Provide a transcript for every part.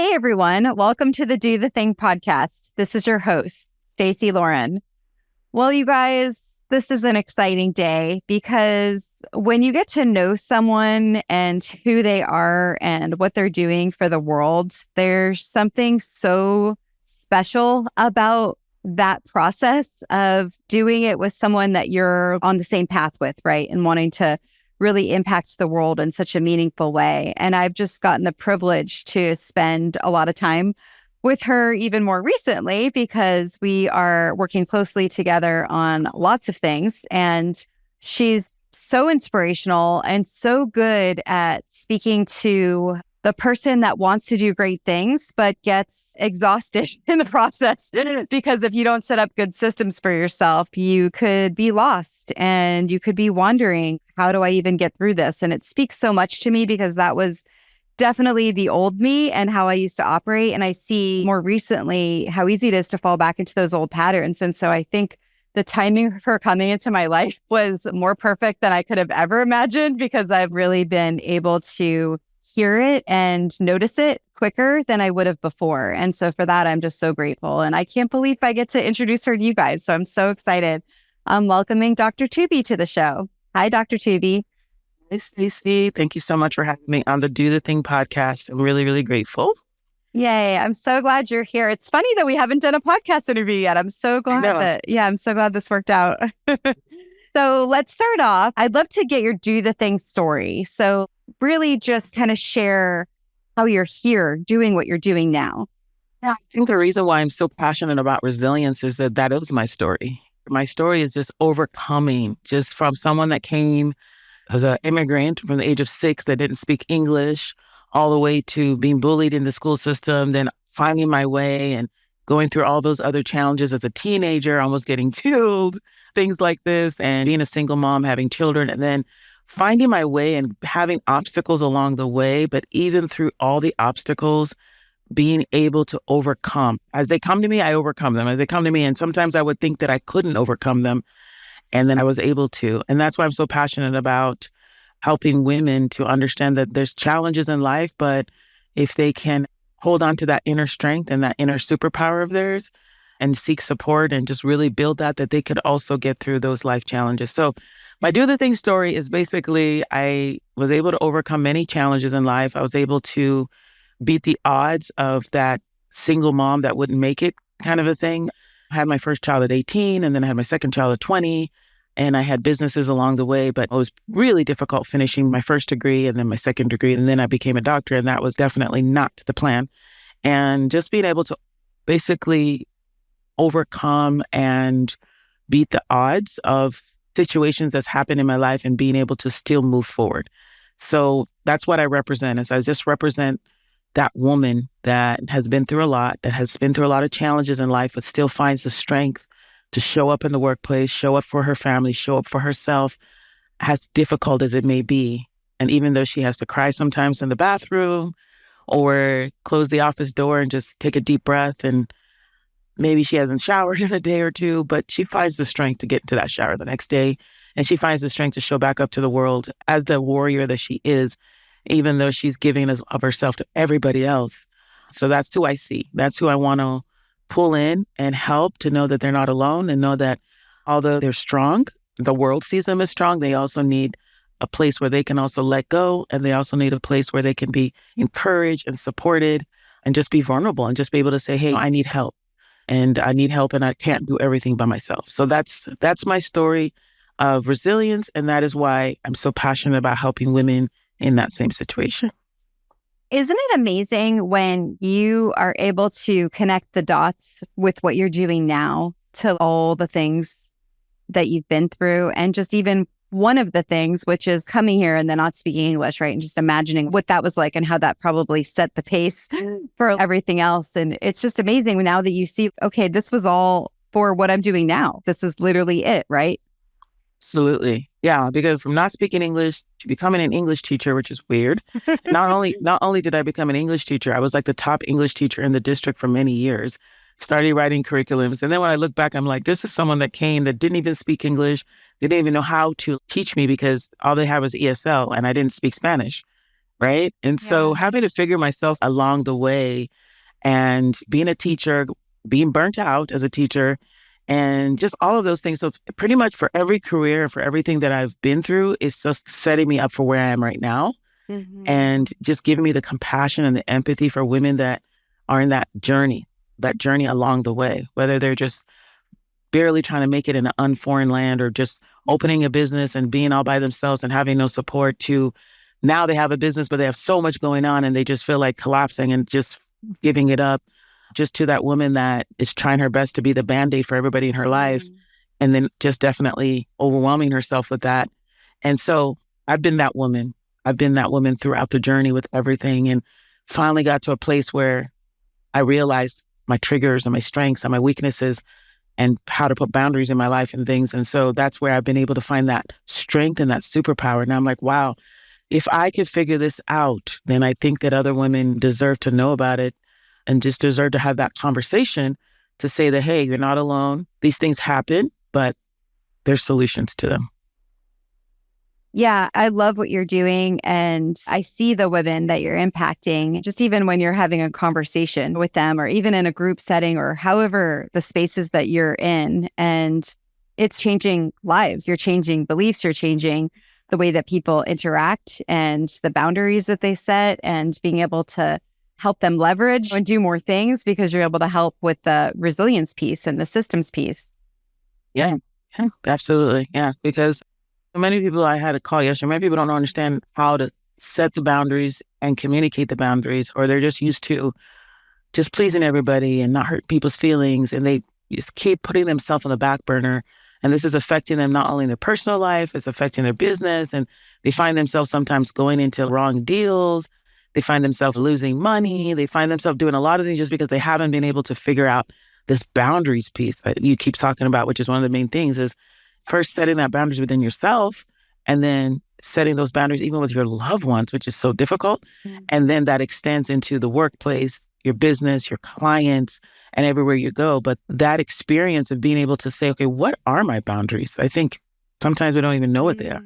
Hey everyone, welcome to the Do the Thing podcast. This is your host, Stacey Lauren. Well, you guys, this is an exciting day because when you get to know someone and who they are and what they're doing for the world, there's something so special about that process of doing it with someone that you're on the same path with, right? And wanting to really impact the world in such a meaningful way. And I've just gotten the privilege to spend a lot of time with her even more recently because we are working closely together on lots of things. And she's so inspirational and so good at speaking to the person that wants to do great things, but gets exhausted in the process. Because if you don't set up good systems for yourself, you could be lost and you could be wondering, how do I even get through this? And it speaks so much to me because that was definitely the old me and how I used to operate. And I see more recently how easy it is to fall back into those old patterns. And so I think the timing of her coming into my life was more perfect than I could have ever imagined because I've really been able to hear it and notice it quicker than I would have before. And so for that, I'm just so grateful. And I can't believe I get to introduce her to you guys. So I'm so excited. I'm welcoming Dr. Tuby to the show. Hi, Dr. Tuby. Hey, Stacey. Thank you so much for having me on the Do the Thing podcast. I'm really, really grateful. Yay. I'm so glad you're here. It's funny that we haven't done a podcast interview yet. I'm so glad I'm so glad this worked out. So let's start off. I'd love to get your Do the Thing story. So really just kind of share how you're here doing what you're doing now. Yeah, I think the reason why I'm so passionate about resilience is that is my story. My story is just overcoming, just from someone that came as an immigrant from the age of 6 that didn't speak English, all the way to being bullied in the school system, then finding my way and going through all those other challenges as a teenager, almost getting killed, things like this, and being a single mom, having children, and then finding my way and having obstacles along the way. But even through all the obstacles, being able to overcome. As they come to me, I overcome them. As they come to me, and sometimes I would think that I couldn't overcome them, and then I was able to. And that's why I'm so passionate about helping women to understand that there's challenges in life, but if they can hold on to that inner strength and that inner superpower of theirs and seek support and just really build that they could also get through those life challenges. So my Do the Thing story is basically I was able to overcome many challenges in life. I was able to beat the odds of that single mom that wouldn't make it kind of a thing. I had my first child at 18, and then I had my second child at 20, and I had businesses along the way, but it was really difficult finishing my first degree and then my second degree, and then I became a doctor, and that was definitely not the plan. And just being able to basically overcome and beat the odds of situations that's happened in my life and being able to still move forward. So that's what I represent, is I just represent that woman that has been through a lot, that has been through a lot of challenges in life, but still finds the strength to show up in the workplace, show up for her family, show up for herself, as difficult as it may be. And even though she has to cry sometimes in the bathroom or close the office door and just take a deep breath, and maybe she hasn't showered in a day or two, but she finds the strength to get into that shower the next day. And she finds the strength to show back up to the world as the warrior that she is, even though she's giving of herself to everybody else. So that's who I see. That's who I want to pull in and help to know that they're not alone, and know that although they're strong, the world sees them as strong, they also need a place where they can also let go. And they also need a place where they can be encouraged and supported and just be vulnerable and just be able to say, hey, I need help. And I need help, and I can't do everything by myself. So that's my story of resilience. And that is why I'm so passionate about helping women in that same situation. Isn't it amazing when you are able to connect the dots with what you're doing now to all the things that you've been through, and just even one of the things, which is coming here and then not speaking English, right? And just imagining what that was like and how that probably set the pace for everything else. And it's just amazing now that you see, okay, this was all for what I'm doing now. This is literally it, right? Absolutely. Yeah, because from not speaking English to becoming an English teacher, which is weird. Not only did I become an English teacher, I was like the top English teacher in the district for many years. Started writing curriculums. And then when I look back, I'm like, this is someone that came that didn't even speak English. They didn't even know how to teach me because all they had was ESL and I didn't speak Spanish. right? And so Yeah. having to figure myself along the way and being a teacher, being burnt out as a teacher, and just all of those things. So pretty much for every career, for everything that I've been through, it's just setting me up for where I am right now and just giving me the compassion and the empathy for women that are in that journey along the way, whether they're just barely trying to make it in an unforeign land or just opening a business and being all by themselves and having no support to now they have a business, but they have so much going on and they just feel like collapsing and just giving it up, just to that woman that is trying her best to be the Band-Aid for everybody in her life and then just definitely overwhelming herself with that. And so I've been that woman. I've been that woman throughout the journey with everything and finally got to a place where I realized my triggers and my strengths and my weaknesses and how to put boundaries in my life and things. And so that's where I've been able to find that strength and that superpower. Now I'm like, wow, if I could figure this out, then I think that other women deserve to know about it and just deserve to have that conversation to say that, hey, you're not alone. These things happen, but there's solutions to them. Yeah, I love what you're doing. And I see the women that you're impacting, just even when you're having a conversation with them or even in a group setting or however the spaces that you're in. And it's changing lives. You're changing beliefs. You're changing the way that people interact and the boundaries that they set and being able to help them leverage and do more things because you're able to help with the resilience piece and the systems piece. Yeah, absolutely. Yeah, because many people I had a call yesterday, many people don't understand how to set the boundaries and communicate the boundaries, or they're just used to just pleasing everybody and not hurt people's feelings. And they just keep putting themselves on the back burner. And this is affecting them not only in their personal life, it's affecting their business. And they find themselves sometimes going into wrong deals. They find themselves losing money. They find themselves doing a lot of things just because they haven't been able to figure out this boundaries piece that you keep talking about, which is one of the main things is first setting that boundaries within yourself and then setting those boundaries even with your loved ones, which is so difficult. And then that extends into the workplace, your business, your clients, and everywhere you go. But that experience of being able to say, okay, what are my boundaries? I think sometimes we don't even know what they are.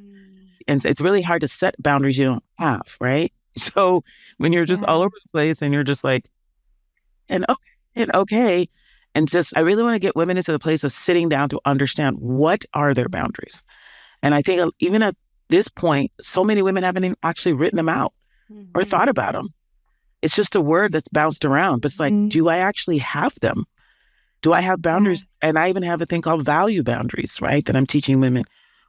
And it's really hard to set boundaries you don't have, right? So when you're just all over the place and you're just like, and okay. And just, I really want to get women into the place of sitting down to understand what are their boundaries. And I think even at this point, so many women haven't even actually written them out or thought about them. It's just a word that's bounced around, but it's like, do I actually have them? Do I have boundaries? And I even have a thing called value boundaries, right? That I'm teaching women.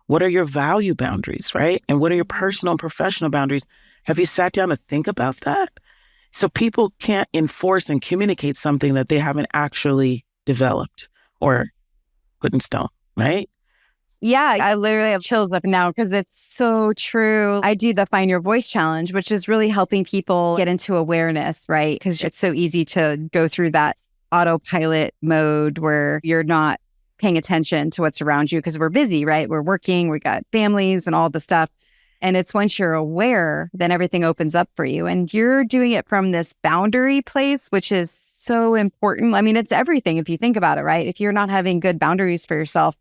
What are your value boundaries, right? And what are your personal and professional boundaries? Have you sat down to think about that? So people can't enforce and communicate something that they haven't actually developed or put in stone, right? Yeah, I literally have chills up now because it's so true. I do the Find Your Voice Challenge, which is really helping people get into awareness, right? Because it's so easy to go through that autopilot mode where you're not paying attention to what's around you because we're busy, right? We're working, we got families and all the stuff. And it's once you're aware, then everything opens up for you. And you're doing it from this boundary place, which is so important. I mean, it's everything if you think about it, right? If you're not having good boundaries for yourself,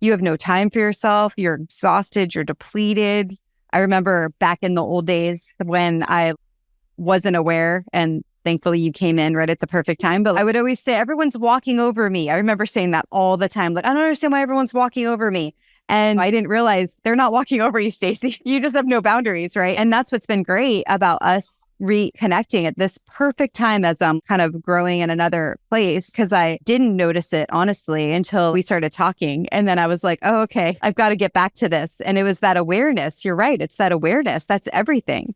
you have no time for yourself. You're exhausted. You're depleted. I remember back in the old days when I wasn't aware, and thankfully you came in right at the perfect time. But I would always say, everyone's walking over me. I remember saying that all the time. Like, I don't understand why everyone's walking over me. And I didn't realize they're not walking over you, Stacey. You just have no boundaries, right? And that's what's been great about us reconnecting at this perfect time as I'm kind of growing in another place, because I didn't notice it, honestly, until we started talking. And then I was like, oh, okay, I've got to get back to this. And it was that awareness. You're right. It's that awareness. That's everything.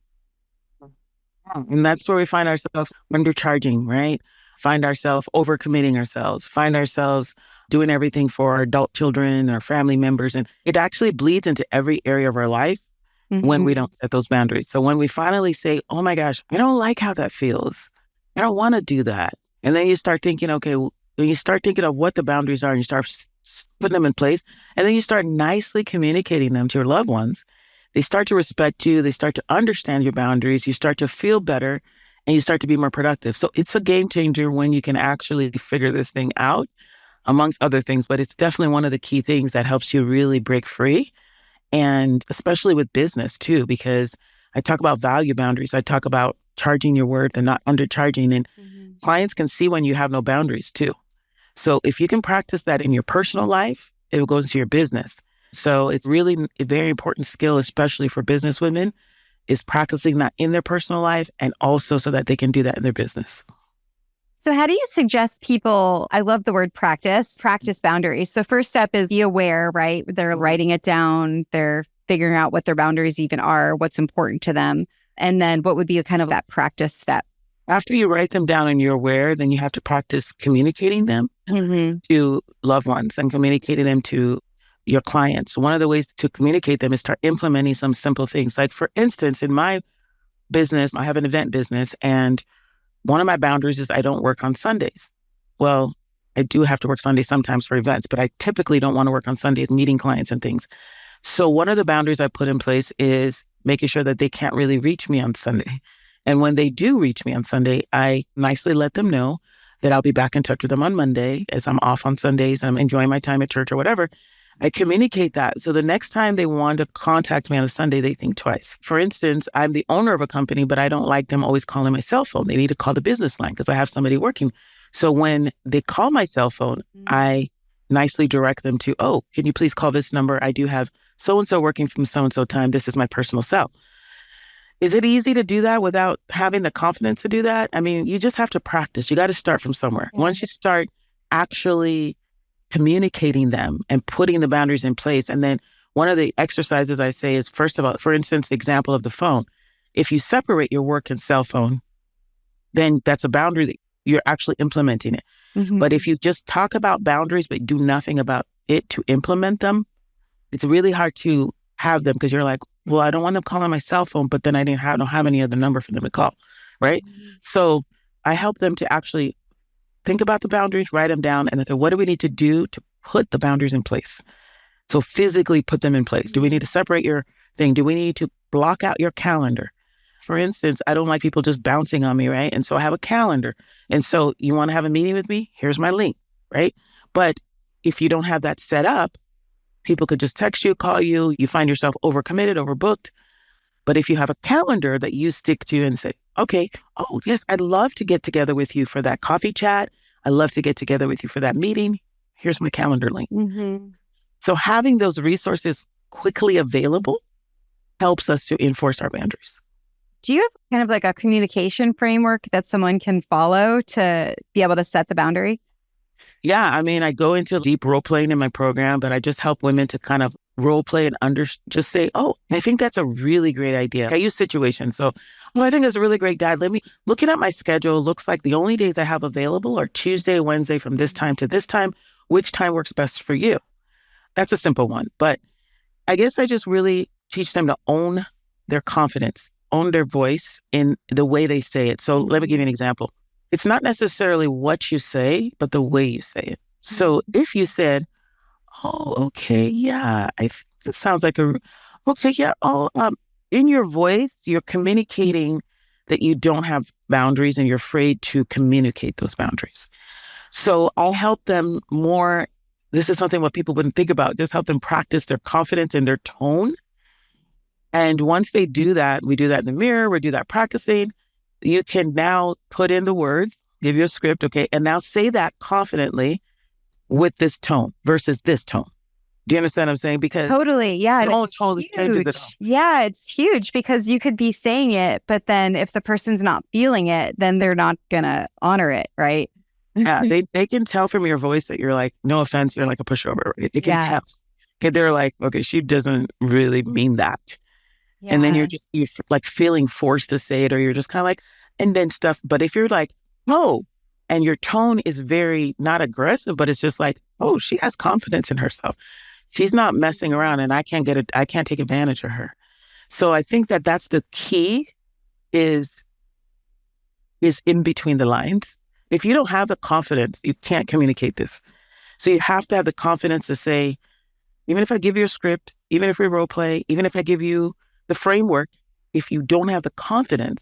And that's where we find ourselves undercharging, right? Find ourselves overcommitting ourselves, find ourselves doing everything for our adult children, our family members. And it actually bleeds into every area of our life when we don't set those boundaries. So when we finally say, oh my gosh, I don't like how that feels. I don't want to do that. And then you start thinking, okay, when you start thinking of what the boundaries are and you start putting them in place, and then you start nicely communicating them to your loved ones, they start to respect you. They start to understand your boundaries. You start to feel better and you start to be more productive. So it's a game changer when you can actually figure this thing out, amongst other things. But it's definitely one of the key things that helps you really break free. And especially with business too, because I talk about value boundaries. I talk about charging your worth and not undercharging. And clients can see when you have no boundaries too. So if you can practice that in your personal life, it will go into your business. So it's really a very important skill, especially for business women, is practicing that in their personal life and also so that they can do that in their business. So how do you suggest people, I love the word practice boundaries. So first step is be aware, right? They're writing it down. They're figuring out what their boundaries even are, what's important to them. And then what would be kind of that practice step? After you write them down and you're aware, then you have to practice communicating them to loved ones and communicating them to your clients. One of the ways to communicate them is start implementing some simple things. Like for instance, in my business, I have an event business, and one of my boundaries is I don't work on Sundays. Well, I do have to work Sundays sometimes for events, but I typically don't want to work on Sundays meeting clients and things. So one of the boundaries I put in place is making sure that they can't really reach me on Sunday. And when they do reach me on Sunday, I nicely let them know that I'll be back in touch with them on Monday as I'm off on Sundays and I'm enjoying my time at church or whatever. I communicate that. So the next time they want to contact me on a Sunday, they think twice. For instance, I'm the owner of a company, but I don't like them always calling my cell phone. They need to call the business line because I have somebody working. So when they call my cell phone, I nicely direct them to, oh, can you please call this number? I do have so-and-so working from so-and-so time. This is my personal cell. Is it easy to do that without having the confidence to do that? I mean, you just have to practice. You got to start from somewhere. Once you start actually communicating them and putting the boundaries in place. And then one of the exercises I say is, first of all, for instance, the example of the phone. If you separate your work and cell phone, then that's a boundary that you're actually implementing it. But if you just talk about boundaries, but do nothing about it to implement them, it's really hard to have them because you're like, well, I don't want them calling my cell phone, but then I don't have any other number for them to call, right? So I help them to actually think about the boundaries, write them down, and okay, what do we need to do to put the boundaries in place? So physically put them in place. Do we need to separate your thing? Do we need to block out your calendar? For instance, I don't like people just bouncing on me, right? And so I have a calendar. And so you want to have a meeting with me? Here's my link, right? But if you don't have that set up, people could just text you, call you, you find yourself overcommitted, overbooked. But if you have a calendar that you stick to and say, okay, oh, yes, I'd love to get together with you for that coffee chat. I'd love to get together with you for that meeting. Here's my calendar link. So having those resources quickly available helps us to enforce our boundaries. Do you have kind of like a communication framework that someone can follow to be able to set the boundary? Yeah, I mean, I go into deep role playing in my program, but I just help women to kind of role play and just say, oh, I think that's a really great idea. I use situations. So, I think that's a really great guide. Let me, looking at my schedule, looks like the only days I have available are Tuesday, Wednesday from this time to this time. Which time works best for you? That's a simple one. But I guess I just really teach them to own their confidence, own their voice in the way they say it. So let me give you an example. It's not necessarily what you say, but the way you say it. So if you said, oh, okay, yeah, that sounds like okay, yeah, in your voice, you're communicating that you don't have boundaries and you're afraid to communicate those boundaries. So I'll help them more. This is something what people wouldn't think about, just help them practice their confidence in their tone. And once they do that, we do that in the mirror, we do that practicing. You can now put in the words, give you a script, okay, and now say that confidently with this tone versus this tone. Do you understand what I'm saying? Because totally, yeah, it's huge. Yeah, it's huge because you could be saying it, but then if the person's not feeling it, then they're not gonna honor it, right? Yeah, they can tell from your voice that you're like, no offense, you're like a pushover. Right? They can tell. Okay, they're like, okay, she doesn't really mean that. Yeah. And then you're like feeling forced to say it, or you're just kind of like, and then stuff. But if you're like, oh, and your tone is very not aggressive, but it's just like, oh, she has confidence in herself. She's not messing around, and I can't take advantage of her. So I think that that's the key is in between the lines. If you don't have the confidence, you can't communicate this. So you have to have the confidence to say, even if I give you a script, even if we role play, even if I give you the framework, if you don't have the confidence.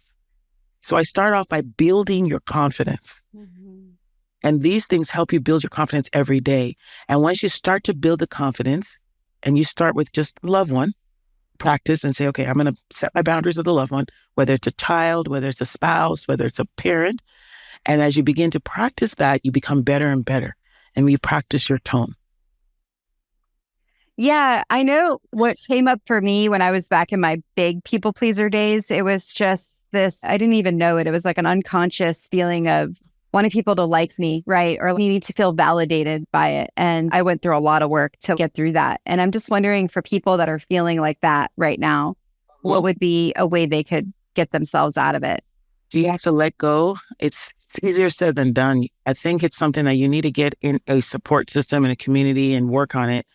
So I start off by building your confidence. And these things help you build your confidence every day. And once you start to build the confidence and you start with just loved one, practice and say, okay, I'm going to set my boundaries with a loved one, whether it's a child, whether it's a spouse, whether it's a parent. And as you begin to practice that, you become better and better. And you practice your tone. Yeah, I know what came up for me when I was back in my big people pleaser days. It was just this, I didn't even know it. It was like an unconscious feeling of wanting people to like me, right? Or needing to feel validated by it. And I went through a lot of work to get through that. And I'm just wondering, for people that are feeling like that right now, what would be a way they could get themselves out of it? Do you have to let go? It's easier said than done. I think it's something that you need to get in a support system and a community and work on it.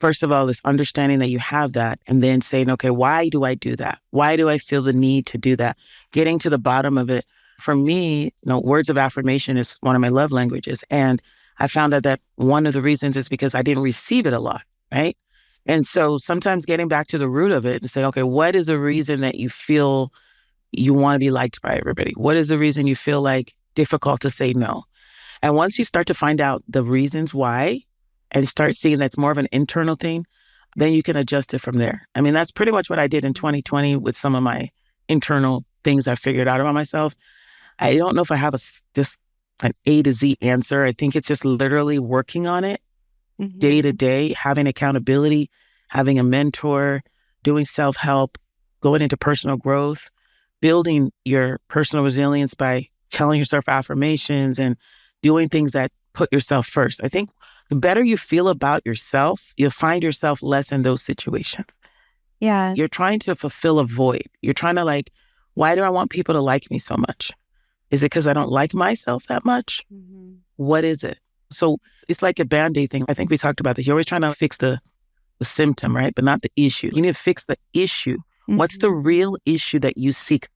First of all, this understanding that you have that, and then saying, okay, why do I do that? Why do I feel the need to do that? Getting to the bottom of it. For me, words of affirmation is one of my love languages. And I found out that one of the reasons is because I didn't receive it a lot, right? And so sometimes getting back to the root of it and say, okay, what is the reason that you feel you want to be liked by everybody? What is the reason you feel like difficult to say no? And once you start to find out the reasons why and start seeing that's more of an internal thing, then you can adjust it from there. I mean, that's pretty much what I did in 2020 with some of my internal things I figured out about myself. I don't know if I have just an A to Z answer. I think it's just literally working on it day to day, having accountability, having a mentor, doing self-help, going into personal growth, building your personal resilience by telling yourself affirmations and doing things that put yourself first. I think the better you feel about yourself, you'll find yourself less in those situations. Yeah. You're trying to fulfill a void. You're trying to why do I want people to like me so much? Is it because I don't like myself that much? What is it? So it's like a Band-Aid thing. I think we talked about this. You're always trying to fix the symptom, right? But not the issue. You need to fix the issue. What's the real issue that you seek?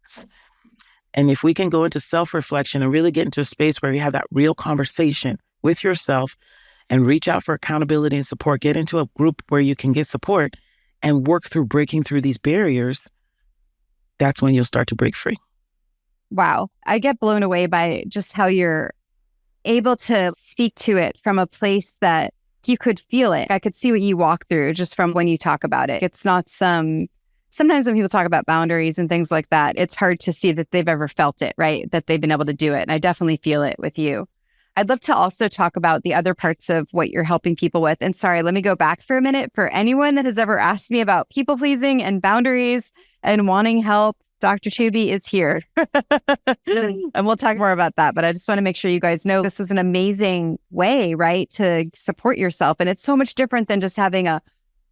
And if we can go into self-reflection and really get into a space where you have that real conversation with yourself and reach out for accountability and support, get into a group where you can get support and work through breaking through these barriers, that's when you'll start to break free. Wow. I get blown away by just how you're able to speak to it from a place that you could feel it. I could see what you walk through just from when you talk about it. It's not sometimes when people talk about boundaries and things like that, it's hard to see that they've ever felt it, right? That they've been able to do it. And I definitely feel it with you. I'd love to also talk about the other parts of what you're helping people with. And sorry, let me go back for a minute. For anyone that has ever asked me about people pleasing and boundaries and wanting help, Dr. Tuby is here. And we'll talk more about that. But I just want to make sure you guys know this is an amazing way, right, to support yourself. And it's so much different than just having a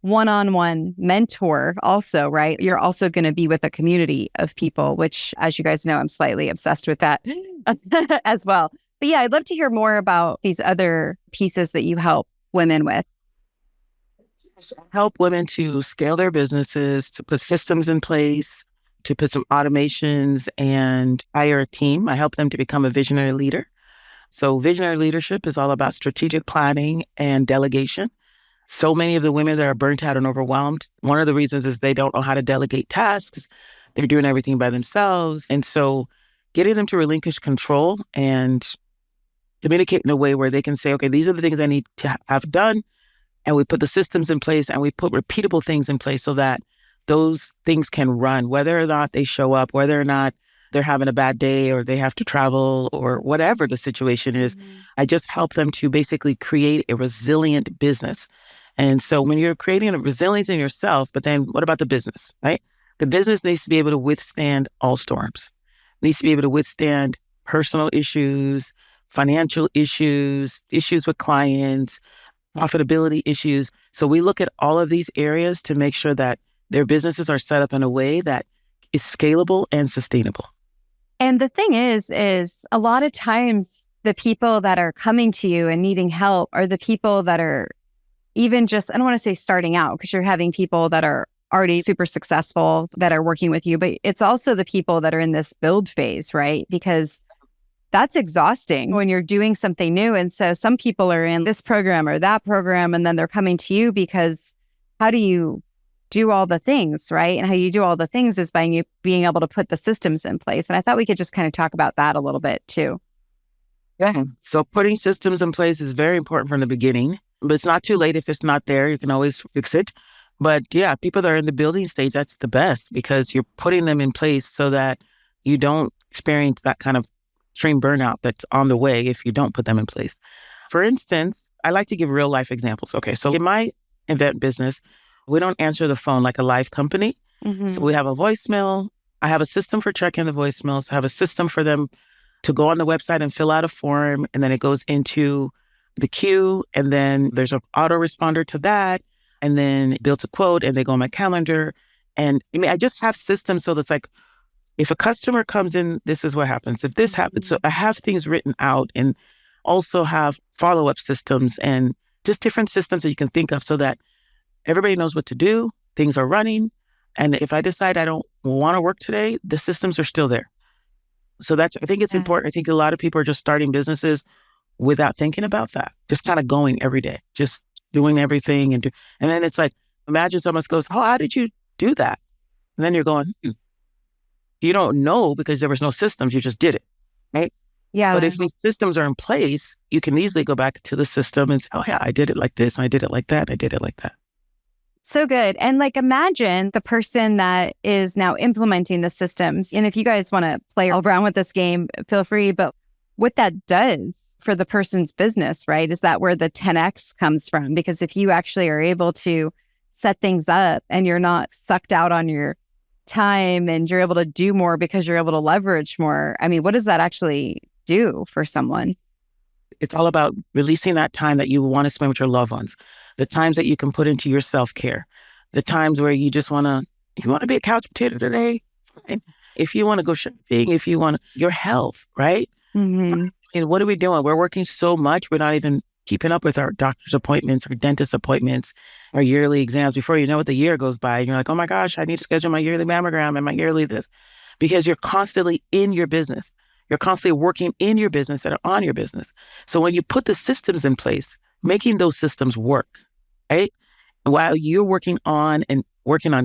one-on-one mentor also, right? You're also going to be with a community of people, which, as you guys know, I'm slightly obsessed with that as well. But yeah, I'd love to hear more about these other pieces that you help women with. Help women to scale their businesses, to put systems in place, to put some automations and hire a team. I help them to become a visionary leader. So visionary leadership is all about strategic planning and delegation. So many of the women that are burnt out and overwhelmed, one of the reasons is they don't know how to delegate tasks. They're doing everything by themselves. And so getting them to relinquish control and communicate in a way where they can say, okay, these are the things I need to have done. And we put the systems in place and we put repeatable things in place so that those things can run, whether or not they show up, whether or not they're having a bad day or they have to travel or whatever the situation is. I just help them to basically create a resilient business. And so when you're creating a resilience in yourself, but then what about the business, right? The business needs to be able to withstand all storms. It needs to be able to withstand personal issues, financial issues, issues with clients, profitability issues. So we look at all of these areas to make sure that their businesses are set up in a way that is scalable and sustainable. And the thing is a lot of times the people that are coming to you and needing help are the people that are even just, I don't want to say starting out, because you're having people that are already super successful that are working with you, but it's also the people that are in this build phase, right? Because that's exhausting when you're doing something new. And so some people are in this program or that program, and then they're coming to you because how do you do all the things, right? And how you do all the things is by you being able to put the systems in place. And I thought we could just kind of talk about that a little bit too. Yeah. So putting systems in place is very important from the beginning, but it's not too late if it's not there. You can always fix it. But yeah, people that are in the building stage, that's the best because you're putting them in place so that you don't experience that kind of extreme burnout that's on the way if you don't put them in place. For instance, I like to give real life examples. Okay, so in my event business, we don't answer the phone like a live company. So we have a voicemail. I have a system for checking the voicemails. I have a system for them to go on the website and fill out a form. And then it goes into the queue. And then there's an autoresponder to that. And then it builds a quote and they go on my calendar. And I mean, I just have systems so that's like, if a customer comes in, this is what happens. If this happens, so I have things written out and also have follow-up systems and just different systems that you can think of so that everybody knows what to do, things are running. And if I decide I don't want to work today, the systems are still there. So I think it's important. I think a lot of people are just starting businesses without thinking about that, just kind of going every day, just doing everything. And then it's like, imagine someone goes, oh, how did you do that? And then you're going, you don't know because there was no systems. You just did it, right? Yeah. But if these systems are in place, you can easily go back to the system and say, oh yeah, I did it like this. And I did it like that. I did it like that. So good. And like, imagine the person that is now implementing the systems. And if you guys want to play around with this game, feel free. But what that does for the person's business, right, is that where the 10X comes from? Because if you actually are able to set things up and you're not sucked out on your time and you're able to do more because you're able to leverage more, I mean, what does that actually do for someone? It's all about releasing that time that you want to spend with your loved ones, the times that you can put into your self-care, the times where you just want to, if you want to be a couch potato today, fine. If you want to go shopping, if you want your health, right? And what are we doing? We're working so much. We're not even keeping up with our doctor's appointments, our dentist appointments, our yearly exams. Before you know it, the year goes by and you're like, oh my gosh, I need to schedule my yearly mammogram and my yearly this, because you're constantly in your business. You're constantly working in your business and on your business. So when you put the systems in place, making those systems work, right? While you're working on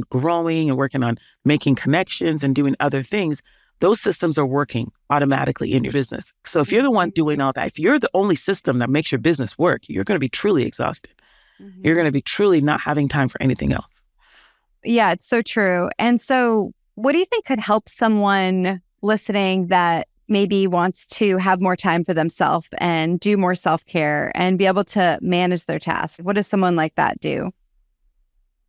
growing and working on making connections and doing other things, those systems are working automatically in your business. So if you're the one doing all that, if you're the only system that makes your business work, you're going to be truly exhausted. You're going to be truly not having time for anything else. Yeah, it's so true. And so what do you think could help someone listening that maybe wants to have more time for themselves and do more self-care and be able to manage their tasks? What does someone like that do?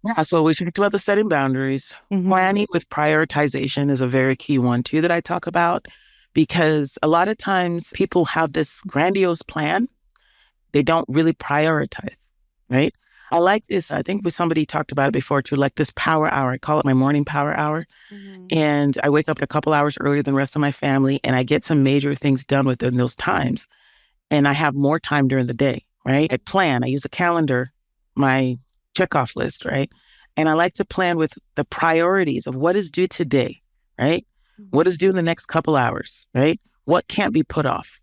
Yeah, so we talked about the setting boundaries. Planning with prioritization is a very key one too that I talk about, because a lot of times people have this grandiose plan. They don't really prioritize, right? I like this. I think somebody talked about it before too, like this power hour. I call it my morning power hour. And I wake up a couple hours earlier than the rest of my family and I get some major things done within those times. And I have more time during the day, right? I plan, I use a calendar, my checkoff list, right? And I like to plan with the priorities of what is due today, right? What is due in the next couple hours, right? What can't be put off?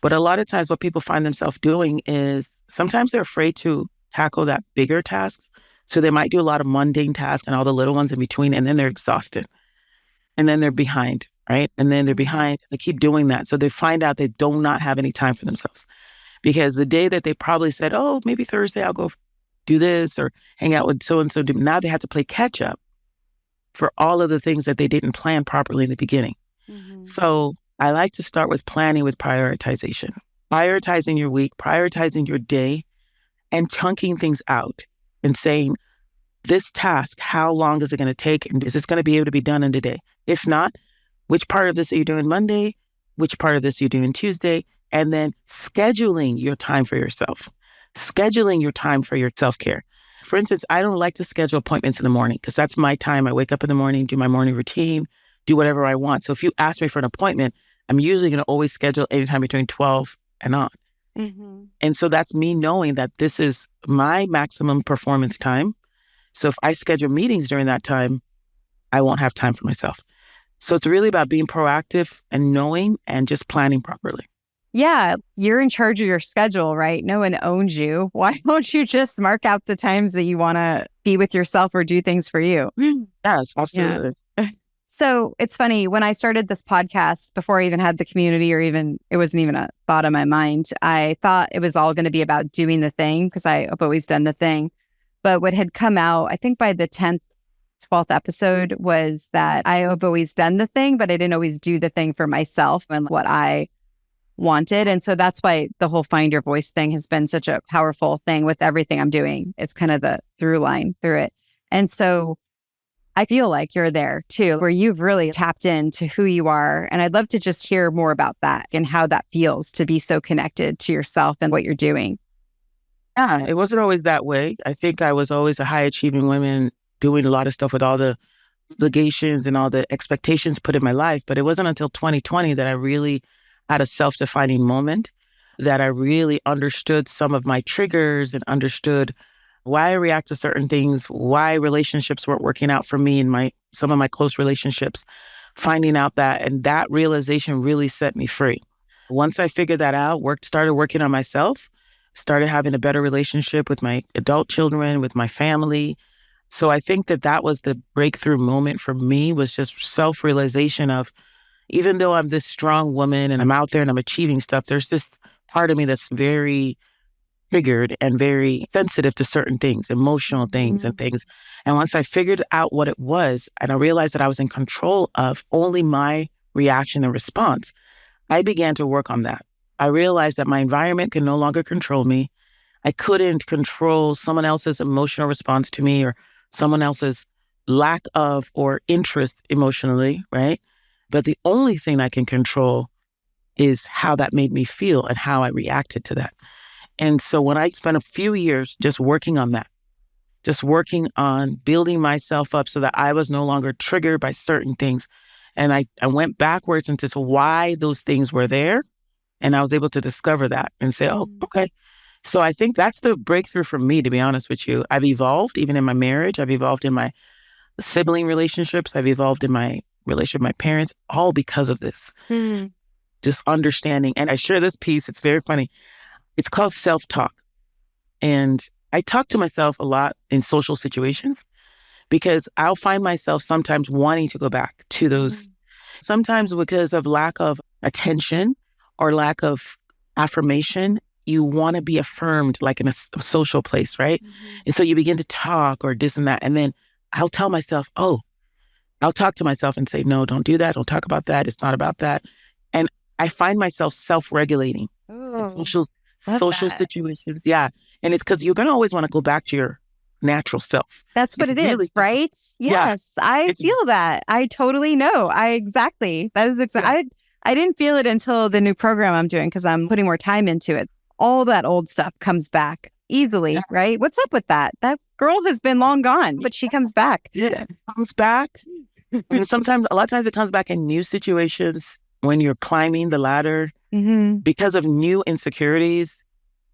But a lot of times what people find themselves doing is sometimes they're afraid to tackle that bigger task. So they might do a lot of mundane tasks and all the little ones in between, and then they're exhausted. And then they're behind, right? And then they're behind. They keep doing that. So they find out they do not have any time for themselves. Because the day that they probably said, oh, maybe Thursday I'll go do this or hang out with so-and-so, now they have to play catch up for all of the things that they didn't plan properly in the beginning. So I like to start with planning with prioritization. Prioritizing your week, prioritizing your day, and chunking things out and saying, this task, how long is it going to take? And is this going to be able to be done in a day? If not, which part of this are you doing Monday? Which part of this are you doing Tuesday? And then scheduling your time for yourself, scheduling your time for your self-care. For instance, I don't like to schedule appointments in the morning because that's my time. I wake up in the morning, do my morning routine, do whatever I want. So if you ask me for an appointment, I'm usually going to always schedule anytime between 12 and on. And so that's me knowing that this is my maximum performance time. So if I schedule meetings during that time, I won't have time for myself. So it's really about being proactive and knowing and just planning properly. Yeah, you're in charge of your schedule, right? No one owns you. Why don't you just mark out the times that you want to be with yourself or do things for you? Yes, absolutely. Yeah. So it's funny, when I started this podcast, before I even had the community or even, it wasn't even a thought in my mind, I thought it was all going to be about doing the thing because I've always done the thing. But what had come out, I think by the 10th, 12th episode, was that I have always done the thing, but I didn't always do the thing for myself and what I wanted. And so that's why the whole find your voice thing has been such a powerful thing with everything I'm doing. It's kind of the through line through it. And so I feel like you're there too, where you've really tapped into who you are. And I'd love to just hear more about that and how that feels to be so connected to yourself and what you're doing. Yeah, it wasn't always that way. I think I was always a high achieving woman doing a lot of stuff with all the obligations and all the expectations put in my life. But it wasn't until 2020 that I really had a self-defining moment, that I really understood some of my triggers and understood why I react to certain things, why relationships weren't working out for me and some of my close relationships, finding out that, and that realization really set me free. Once I figured that out, started working on myself, started having a better relationship with my adult children, with my family. So I think that was the breakthrough moment for me, was just self-realization of, even though I'm this strong woman and I'm out there and I'm achieving stuff, there's this part of me that's very triggered and very sensitive to certain things, emotional things and things. And once I figured out what it was, and I realized that I was in control of only my reaction and response, I began to work on that. I realized that my environment can no longer control me. I couldn't control someone else's emotional response to me or someone else's lack of or interest emotionally, right? But the only thing I can control is how that made me feel and how I reacted to that. And so when I spent a few years just working on that, just working on building myself up so that I was no longer triggered by certain things. And I went backwards into why those things were there. And I was able to discover that and say, oh, okay. So I think that's the breakthrough for me, to be honest with you. I've evolved even in my marriage. I've evolved in my sibling relationships. I've evolved in my relationship with my parents, all because of this. Just understanding. And I share this piece. It's very funny. It's called self-talk. And I talk to myself a lot in social situations because I'll find myself sometimes wanting to go back to those, sometimes because of lack of attention or lack of affirmation. You want to be affirmed like in a social place, right? And so you begin to talk or this and that. And then I'll tell myself, I'll talk to myself and say, no, don't do that. Don't talk about that. It's not about that. And I find myself self-regulating in social situations. Yeah. And it's because you're going to always want to go back to your natural self. That's what it is, right? Yes. Yeah. I feel that. I totally know. That is exactly. Yeah. I didn't feel it until the new program I'm doing because I'm putting more time into it. All that old stuff comes back easily, right? What's up with that? That girl has been long gone, but she comes back. Yeah, it comes back. And a lot of times it comes back in new situations when you're climbing the ladder because of new insecurities,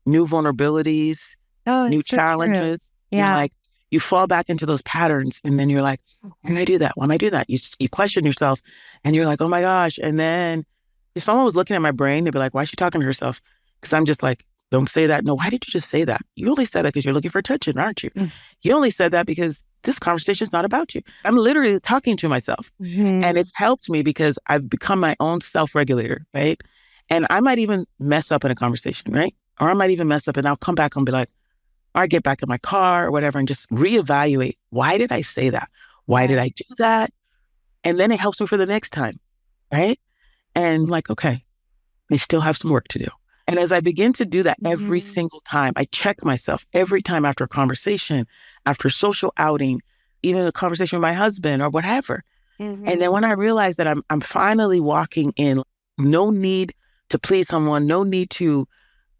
new vulnerabilities, new challenges. So yeah. You fall back into those patterns and then you're like, why am I do that? Why am I do that? You question yourself and you're like, oh my gosh. And then if someone was looking at my brain, they'd be like, why is she talking to herself? Because I'm just like, don't say that. No, why did you just say that? You only said that because you're looking for attention, aren't you? You only said that because this conversation is not about you. I'm literally talking to myself. And it's helped me because I've become my own self-regulator, right? And I might even mess up in a conversation, right? Or I might even mess up and I'll come back and be like, or I get back in my car or whatever and just reevaluate. Why did I say that? Why did I do that? And then it helps me for the next time, right? And like, okay, I still have some work to do. And as I begin to do that every single time, I check myself every time after a conversation, after a social outing, even a conversation with my husband or whatever. And then when I realize that I'm finally walking in, no need to please someone, no need to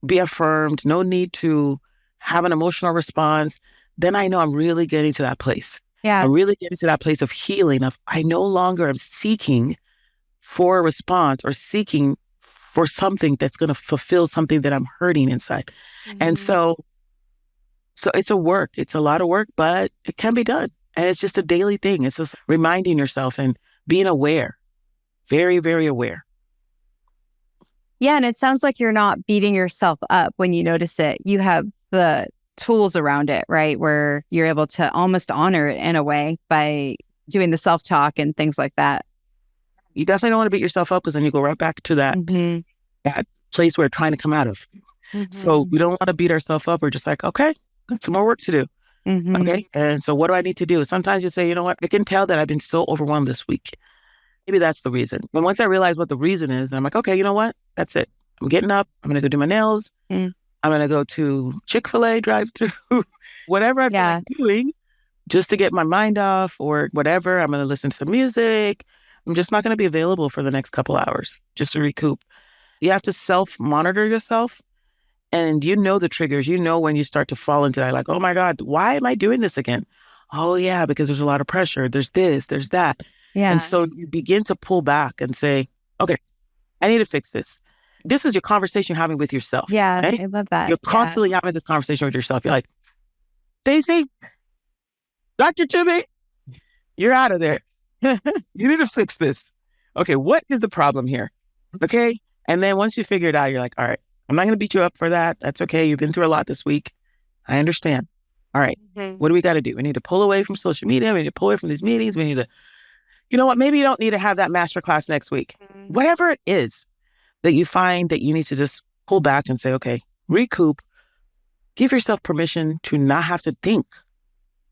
be affirmed, no need to have an emotional response, then I know I'm really getting to that place. Yeah. I'm really getting to that place of healing, of I no longer am seeking for a response or seeking for something that's going to fulfill something that I'm hurting inside. And so it's a lot of work, but it can be done. And it's just a daily thing. It's just reminding yourself and being aware, very, very aware. Yeah. And it sounds like you're not beating yourself up when you notice it. You have the tools around it, right? Where you're able to almost honor it in a way by doing the self-talk and things like that. You definitely don't want to beat yourself up because then you go right back to that, that place we're trying to come out of. So we don't want to beat ourselves up. We're just like, okay, got some more work to do. Okay. And so what do I need to do? Sometimes you say, you know what? I can tell that I've been so overwhelmed this week. Maybe that's the reason. And once I realize what the reason is, I'm like, okay, you know what? That's it. I'm getting up. I'm going to go do my nails. I'm going to go to Chick-fil-A drive-through, whatever I feel like doing just to get my mind off or whatever. I'm going to listen to some music. I'm just not going to be available for the next couple hours just to recoup. You have to self-monitor yourself. And you know the triggers. You know when you start to fall into that, like, oh my God, why am I doing this again? Oh yeah, because there's a lot of pressure. There's this, there's that. Yeah. And so you begin to pull back and say, okay, I need to fix this. This is your conversation you're having with yourself. Yeah, right? I love that. You're constantly having this conversation with yourself. You're like, Stacey, Dr. Tuby, you're out of there. You need to fix this. Okay, what is the problem here? Okay. And then once you figure it out, you're like, all right, I'm not going to beat you up for that. That's okay. You've been through a lot this week. I understand. All right. What do we got to do? We need to pull away from social media. We need to pull away from these meetings. We need to, you know what? Maybe you don't need to have that masterclass next week. Whatever it is that you find that you need to just pull back and say, okay, recoup, give yourself permission to not have to think.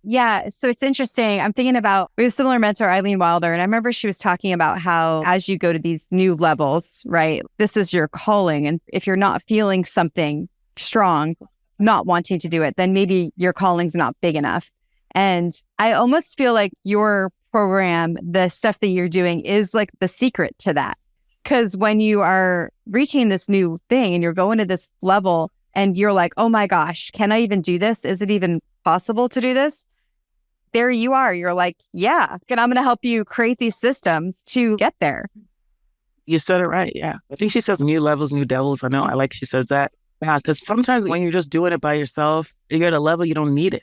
Yeah. So it's interesting. I'm thinking about, we have a similar mentor, Eileen Wilder, and I remember she was talking about how as you go to these new levels, right, this is your calling. And if you're not feeling something strong, not wanting to do it, then maybe your calling's not big enough. And I almost feel like your program, the stuff that you're doing is like the secret to that. Because when you are reaching this new thing and you're going to this level and you're like, oh my gosh, can I even do this? Is it even possible to do this? There you are. You're like, yeah, and I'm going to help you create these systems to get there. You said it right. Yeah. I think she says new levels, new devils. I know. I like she says that. Yeah. Because sometimes when you're just doing it by yourself, you're at a level you don't need it.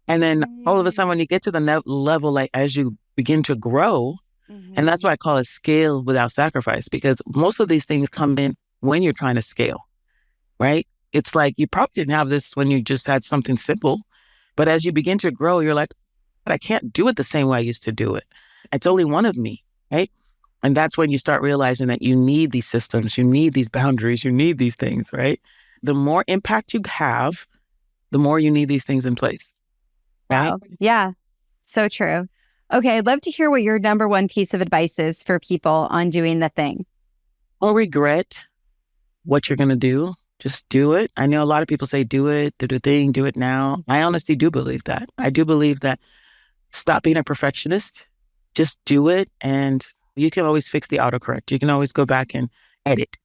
And then all of a sudden, when you get to the level, like as you begin to grow, and that's why I call it scale without sacrifice, because most of these things come in when you're trying to scale, right? It's like you probably didn't have this when you just had something simple. But as you begin to grow, you're like, but I can't do it the same way I used to do it. It's only one of me, right? And that's when you start realizing that you need these systems, you need these boundaries, you need these things, right? The more impact you have, the more you need these things in place. Right? Wow. Yeah, so true. Okay, I'd love to hear what your number one piece of advice is for people on doing the thing. Don't regret what you're going to do. Just do it. I know a lot of people say, do it, do the thing, do it now. I honestly do believe that. I do believe that stop being a perfectionist. Just do it. And you can always fix the autocorrect. You can always go back and edit.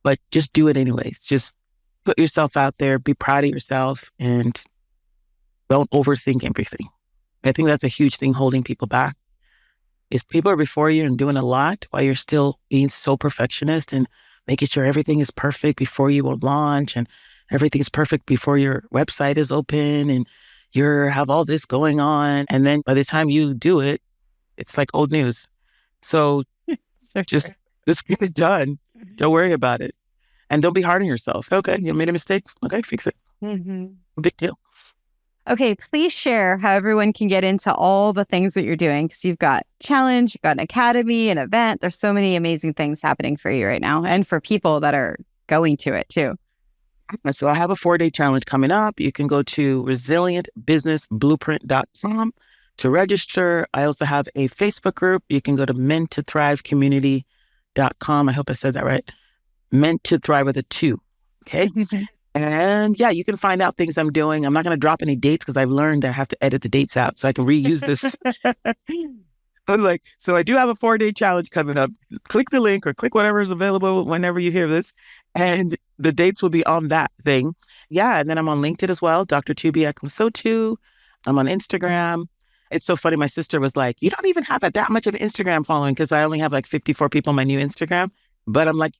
But just do it anyways. Just put yourself out there. Be proud of yourself. And don't overthink everything. I think that's a huge thing holding people back. Is people are before you and doing a lot while you're still being so perfectionist and making sure everything is perfect before you will launch and everything's perfect before your website is open and you have all this going on. And then by the time you do it, it's like old news. So just get it done. Don't worry about it. And don't be hard on yourself. Okay, you made a mistake. Okay, fix it. Big deal. Okay, please share how everyone can get into all the things that you're doing, because you've got challenge, you've got an academy, an event. There's so many amazing things happening for you right now and for people that are going to it too. So I have a 4-day challenge coming up. You can go to resilientbusinessblueprint.com to register. I also have a Facebook group. You can go to mentothrivecommunity.com. I hope I said that right. Meant to thrive with a 2. Okay. And yeah, you can find out things I'm doing. I'm not going to drop any dates because I've learned I have to edit the dates out so I can reuse this. So I do have a 4-day challenge coming up. Click the link or click whatever is available whenever you hear this. And the dates will be on that thing. Yeah. And then I'm on LinkedIn as well. Dr. Tuby Akinlosotu. I'm on Instagram. It's so funny. My sister was like, you don't even have that much of an Instagram following because I only have like 54 people on my new Instagram. But I'm like,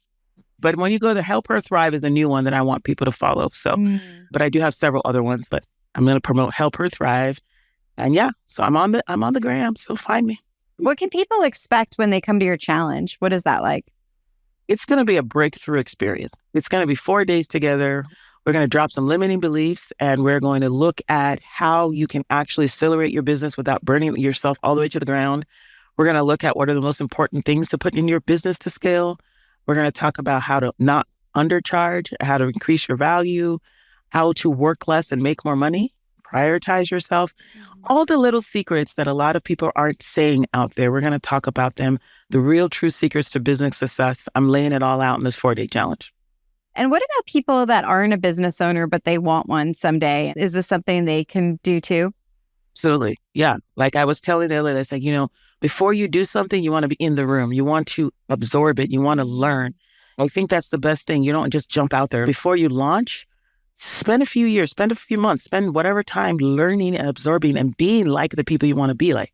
but when you go to Help Her Thrive is the new one that I want people to follow. So, but I do have several other ones, but I'm going to promote Help Her Thrive. And yeah, so I'm on the gram. So find me. What can people expect when they come to your challenge? What is that like? It's going to be a breakthrough experience. It's going to be 4 days together. We're going to drop some limiting beliefs and we're going to look at how you can actually accelerate your business without burning yourself all the way to the ground. We're going to look at what are the most important things to put in your business to scale. We're going to talk about how to not undercharge, how to increase your value, how to work less and make more money prioritize yourself. All the little secrets that a lot of people aren't saying out there. We're going to talk about them. The real true secrets to business success. I'm laying it all out in this 4-day challenge. And what about people that aren't a business owner, but they want one someday? Is this something they can do too? Absolutely. Yeah. Like I was telling the other, it's like, before you do something, you want to be in the room. You want to absorb it. You want to learn. I think that's the best thing. You don't just jump out there. Before you launch, spend a few years, spend a few months, spend whatever time learning and absorbing and being like the people you want to be like.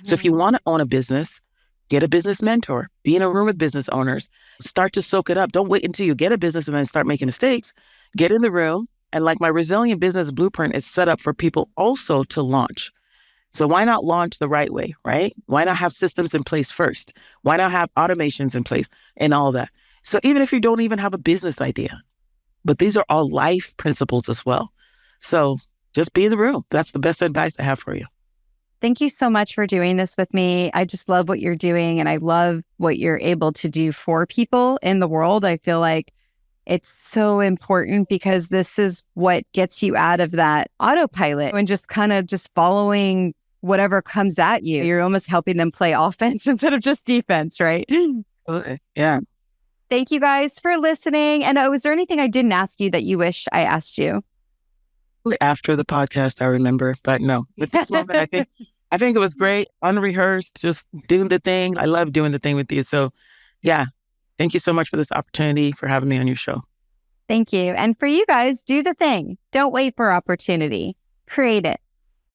So if you want to own a business, get a business mentor, be in a room with business owners, start to soak it up. Don't wait until you get a business and then start making mistakes. Get in the room. And like my resilient business blueprint is set up for people also to launch. So why not launch the right way, right? Why not have systems in place first? Why not have automations in place and all that? So even if you don't even have a business idea, but these are all life principles as well. So just be in the room. That's the best advice I have for you. Thank you so much for doing this with me. I just love what you're doing, and I love what you're able to do for people in the world. I feel like it's so important because this is what gets you out of that autopilot and just kind of just following whatever comes at you. You're almost helping them play offense instead of just defense, right? Yeah. Thank you guys for listening. And was there anything I didn't ask you that you wish I asked you? After the podcast, I remember, but no, with this moment, I think it was great, unrehearsed, just doing the thing. I love doing the thing with you. So yeah, thank you so much for this opportunity, for having me on your show. Thank you. And for you guys, do the thing. Don't wait for opportunity. Create it.